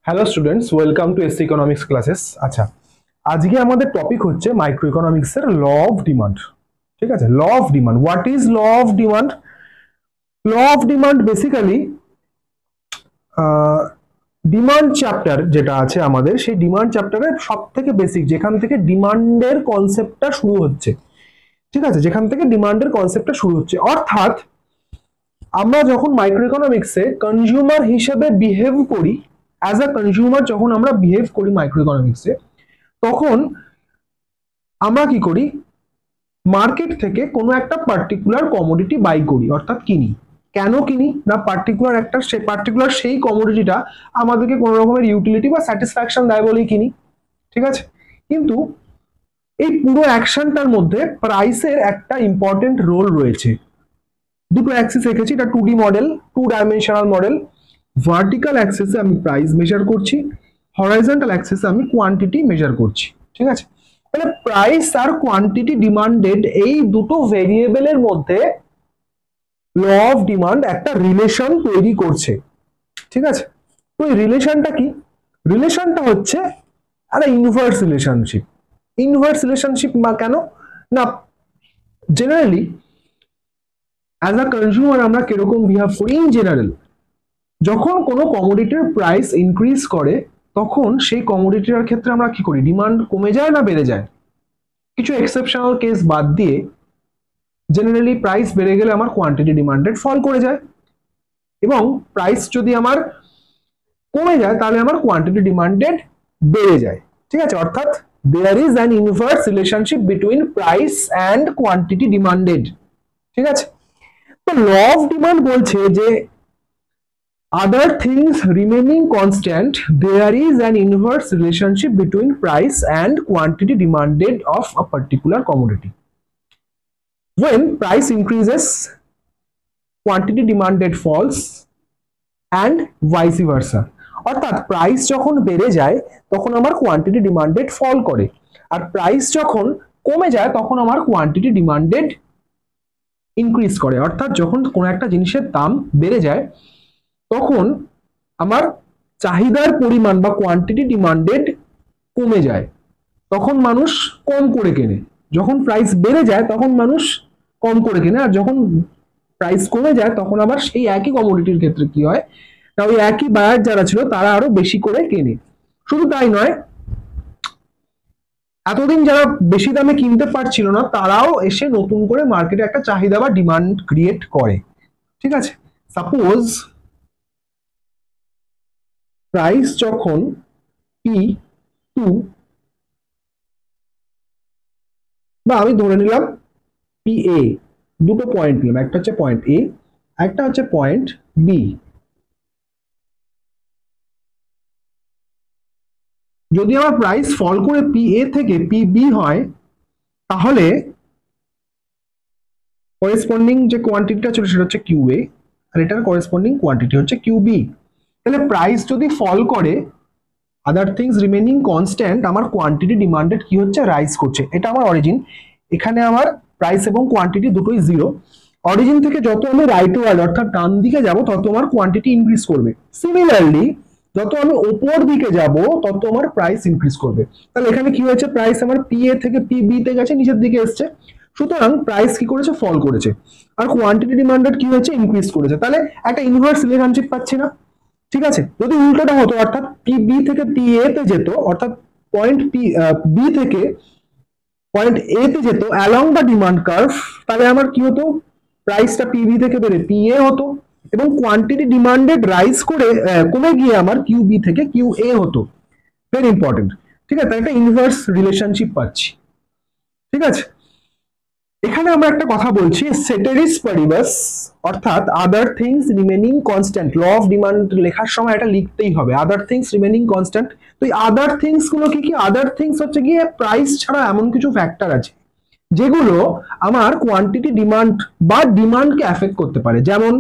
Hello students, welcome to SC economics classes. আচ্ছা, আজকে আমাদের টপিক হচ্ছে মাইক্রো ইকোনমিক্সের ল অফ ডিমান্ড। ঠিক আছে, law of demand. What is law of demand? Law of demand basically demand chapter যেটা আছে আমাদের, সেই ডিমান্ড চ্যাপ্টারের সব থেকে বেসিক, যেখান থেকে ডিমান্ডের কনসেপ্টটা শুরু হচ্ছে। ঠিক আছে, যেখান থেকে ডিমান্ডের কনসেপ্টটা শুরু হচ্ছে, অর্থাৎ আমরা যখন মাইক্রো ইকোনমিক্সে কনজিউমার হিসেবে বিহেভ করি, অ্যাজ আ কনজিউমার যখন আমরা বিহেভ করি মাইক্রো ইকোনমিক্সে, তখন আমরা কি করি? মার্কেট থেকে কোনো একটা পার্টিকুলার কমোডিটি বাই করি, অর্থাৎ কিনি। কেন কিনি না? পার্টিকুলার সেই কমোডিটিটা আমাদেরকে কোনো রকমের ইউটিলিটি বা স্যাটিসফ্যাকশন দেয় বলেই কিনি। ঠিক আছে, কিন্তু এই পুরো অ্যাকশনটার মধ্যে প্রাইসের একটা ইম্পর্টেন্ট রোল রয়েছে। দুটো অ্যাক্সিস রেখেছি, এটা 2D model, 2 dimensional model. Vertical অ্যাক্সিসে আমি প্রাইস মেজার করছি, হরাইজন্টাল অ্যাক্সিসে আমি কোয়ান্টিটি মেজার করছি। ঠিক আছে, তাহলে প্রাইস আর কোয়ান্টিটি ডিমান্ডেড, এই দুটো ভেরিয়েবলের মধ্যে ল অফ ডিমান্ড একটা রিলেশন তৈরি করছে। ঠিক আছে, তো এই রিলেশনটা কি? রিলেশনটা হচ্ছে একটা ইনভার্স রিলেশনশিপ। ইনভার্স রিলেশনশিপ কেন না? জেনারেলি অ্যাজ আ কনজিউমার আমরা কিরকম বিহেভ করি? ইন জেনারেল, যখন কোনো কমোডিটির প্রাইস ইনক্রিজ করে, তখন সেই কমোডিটির ক্ষেত্রে আমরা কি করি? ডিমান্ড কমে যায় না বেড়ে যায়? কিছু এক্সেপশনাল কেস বাদ দিয়ে জেনারেলি প্রাইস বেড়ে গেলে আমার কোয়ান্টিটি ডিমান্ডেড ফল করে যায়, এবং প্রাইস যদি আমার কমে যায় তাহলে আমার কোয়ান্টিটি ডিমান্ডেড বেড়ে যায়। ঠিক আছে, অর্থাৎ there is an inverse relationship between price and quantity demanded. ঠিক আছে, তো ল অফ ডিমান্ড বলছে যে other things remaining constant, there is an inverse relationship between price and quantity demanded of a particular commodity. When price increases, quantity demanded falls and vice versa. অর্থাৎ price যখন বেড়ে যায় তখন আমার কোয়ান্টিটি ডিমান্ডেড ফল করে, আর price যখন কমে যায় তখন আমার কোয়ান্টিটি ডিমান্ডেড ইনক্রিজ করে। অর্থাৎ যখন কোনো একটা জিনিসের দাম বেড়ে যায় তখন আমার চাহিদার পরিমাণ বা কোয়ান্টিটি ডিমান্ডেড কমে যায়, তখন মানুষ কম করে কেনে। যখন প্রাইস বেড়ে যায় তখন মানুষ কম করে কেনে, আর যখন প্রাইস কমে যায় তখন আবার সেই একই কমোডিটির ক্ষেত্রে কি হয় না, ওই একই বায়ার যারা ছিল তারা আরো বেশি করে কেনে। শুধু তাই নয়, এতদিন যারা বেশি দামে কিনতে পারছিল না তারাও এসে নতুন করে মার্কেটে একটা চাহিদা বা ডিমান্ড ক্রিয়েট করে। ঠিক আছে, সাপোজ প্রাইস যখন P2, বা আমি ধরে নিলাম PA, দুটো পয়েন্ট নিলাম, একটা হচ্ছে পয়েন্ট A, একটা হচ্ছে পয়েন্ট B। যদি আমার প্রাইস ফল করে PA থেকে PB হয়, তাহলে করেসপন্ডিং যে কোয়ান্টিটিটা ছিল সেটা হচ্ছে QA, আর এটার করেসপন্ডিং কোয়ান্টিটি হচ্ছে QB। তাহলে প্রাইস যদি ফল করে, আদার থিংস রিমেনিং কনস্ট্যান্ট, আমার কোয়ান্টিটি ডিমান্ডেড কি হচ্ছে? রাইজ করছে। এটা আমার অরিজিন, এখানে আমার প্রাইস এবং কোয়ান্টিটি দুটোই জিরো। অরিজিন থেকে যত আমি রাইটওয়ার্ড অর্থাৎ ডান দিকে যাব তত আমার কোয়ান্টিটি ইনক্রিজ করবে। সিমিলারলি যত আমি ওপর দিকে যাব তত আমার প্রাইস ইনক্রিজ করবে। তাহলে এখানে কি হয়েছে? প্রাইস আমার PA থেকে PB তে গেছে, নিচের দিকে এসছে, সুতরাং প্রাইস কি করেছে? ফল করেছে। আর কোয়ান্টিটি ডিমান্ডেড কি হয়েছে? ইনক্রিজ করেছে। তাহলে একটা ইনভার্স রিলেশনশিপ পাচ্ছি না? ঠিক আছে, যদি উল্টোটা হতো, অর্থাৎ PB থেকে PA তে যেত, অর্থাৎ পয়েন্ট B থেকে পয়েন্ট A তে যেত অ্যালং দ্য ডিমান্ড কার্ভ, তাহলে আমার কি হতো? প্রাইসটা PB থেকে বেড়ে PA হতো, এবং কোয়ান্টিটি ডিমান্ডেড রাইজ করে কমে গিয়ে আমার QB থেকে QA হতো। Very important. ঠিক আছে, তাই একটা ইনভার্স রিলেশনশিপ পাচ্ছি। ঠিক আছে, এখানে আমরা একটা কথা বলছি, সেটেরিস পারিবাস, অর্থাৎ other things remaining constant. Law of demand লেখার সময় এটা লিখতেই হবে, আদার থিংস রিমেনিং কনস্ট্যান্ট। তো এই আদার থিংস গুলো কি কি? আদার থিংস হচ্ছে গিয়ে প্রাইস ছাড়া এমন কিছু ফ্যাক্টর আছে যেগুলো আমার কোয়ান্টিটি ডিমান্ড বা ডিমান্ডকে অ্যাফেক্ট করতে পারে। যেমন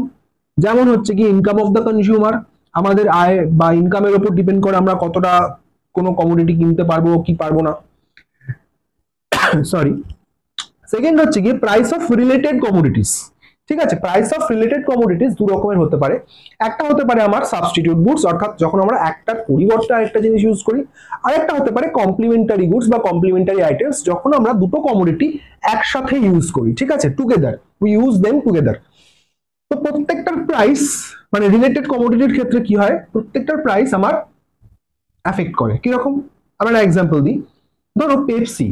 যেমন হচ্ছে কি ইনকাম অফ দ্য কনজিউমার, আমাদের আয় বা ইনকামের উপর ডিপেন্ড করে আমরা কতটা কোনো কমোডিটি কিনতে পারবো কি পারবো না। সরি, সেকেন্ড হচ্ছে কি প্রাইস অফ রিলেটেড কমোডিটিস, ঠিক আছে, প্রাইস অফ রিলেটেড কমোডিটিস দু রকমের হতে পারে। একটা হতে পারে আমার সাবস্টিটিউট গুডস, অর্থাৎ যখন আমরা একটার পরিবর্তে আরেকটা জিনিস ইউজ করি। আরেকটা হতে পারে কমপ্লিমেন্টারি গুডস বা কমপ্লিমেন্টারি আইটেমস, যখন আমরা দুটো কমোডিটি একসাথে ইউজ করি। ঠিক আছে, together, we use them together. তো প্রত্যেকটার প্রাইস মানে রিলেটেড কমোডিটির ক্ষেত্রে কি হয়, প্রত্যেকটার প্রাইস আমার এফেক্ট করে। কিরকম, আমরা একটা এক্সাম্পল দিই। ধরো পেপসি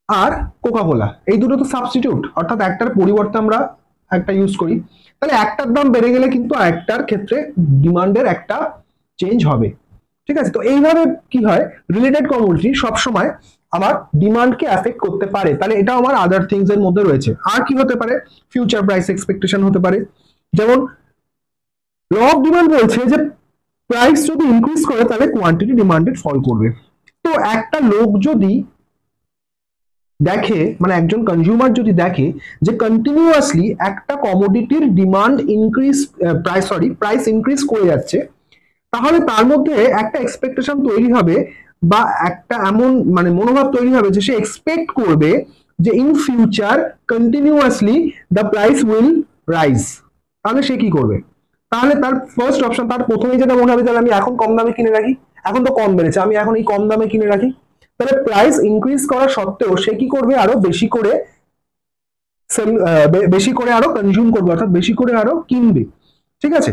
আর কোকা কোলা, এই দুটো তো সাবস্টিটিউট, অর্থাৎ একটার পরিবর্তে আমরা একটা ইউজ করি। তাহলে একটার দাম বেড়ে গেলে কিন্তু আরেকটার ক্ষেত্রে ডিমান্ডের একটা চেঞ্জ হবে। ঠিক আছে, তো এইভাবে কি হয়, রিলেটেড কমোডিটি সবসময় আমার ডিমান্ডকে এফেক্ট করতে পারে। তাহলে এটা আমার আদার থিংস এর মধ্যে রয়েছে। আর কি হতে পারে, ফিউচার প্রাইস এক্সপেকটেশন হতে পারে। যেমন ল অফ ডিমান্ড বলছে যে প্রাইস যদি ইনক্রিজ করে তাহলে কোয়ান্টিটি ডিমান্ডেড ফল করবে। তো একটা লোক যদি দেখে, মানে একজন কনজিউমার যদি দেখে যে কন্টিনিউয়াসলি একটা কমোডিটির ডিমান্ড ইনক্রিজ, প্রাইস ইনক্রিজ করে যাচ্ছে, তাহলে তার মধ্যে একটা এক্সপেকটেশন তৈরি হবে বা একটা এমন মানে মনোভাব তৈরি হবে যে সে এক্সপেক্ট করবে যে in future continuously the price will rise. তাহলে সে কি করবে, তাহলে তার ফার্স্ট অপশন, তার প্রথমেই যেটা মনে হবে তাহলে আমি এখন কম দামে কিনে রাখি, এখন তো কম বেড়েছে, আমি এখন এই কম দামে কিনে রাখি। তাহলে প্রাইস ইনক্রিজ করা সত্ত্বেও সে কি করবে, আরো বেশি করে বেশি করে আরো কনজিউম করবে, অর্থাৎ বেশি করে আরো কিনবে। ঠিক আছে,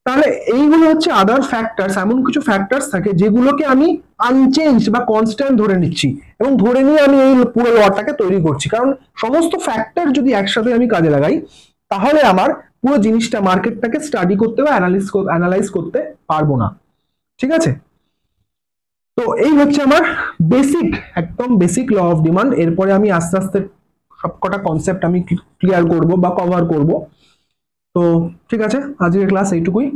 তাহলে এইগুলো হচ্ছে আদার ফ্যাক্টরস। এমন কিছু ফ্যাক্টরস থাকে যেগুলোকে আমি আনচেঞ্জ বা কনস্ট্যান্ট ধরে নিচ্ছি এবং ধরে নিয়ে আমি এই পুরো লটাকে তৈরি করছি। কারণ সমস্ত ফ্যাক্টর যদি একসাথে আমি কাজে লাগাই তাহলে আমার পুরো জিনিসটা, মার্কেটটাকে স্টাডি করতে বা অ্যানালাইজ করতে পারবো না। ঠিক আছে, তো এই হচ্ছে আমার বেসিক, একদম বেসিক ল অফ ডিমান্ড। এরপরে আমি আস্তে আস্তে সবকটা কনসেপ্ট আমি ক্লিয়ার করব বা কভার করব। তো ঠিক আছে, আজকের ক্লাস এইটুকুই।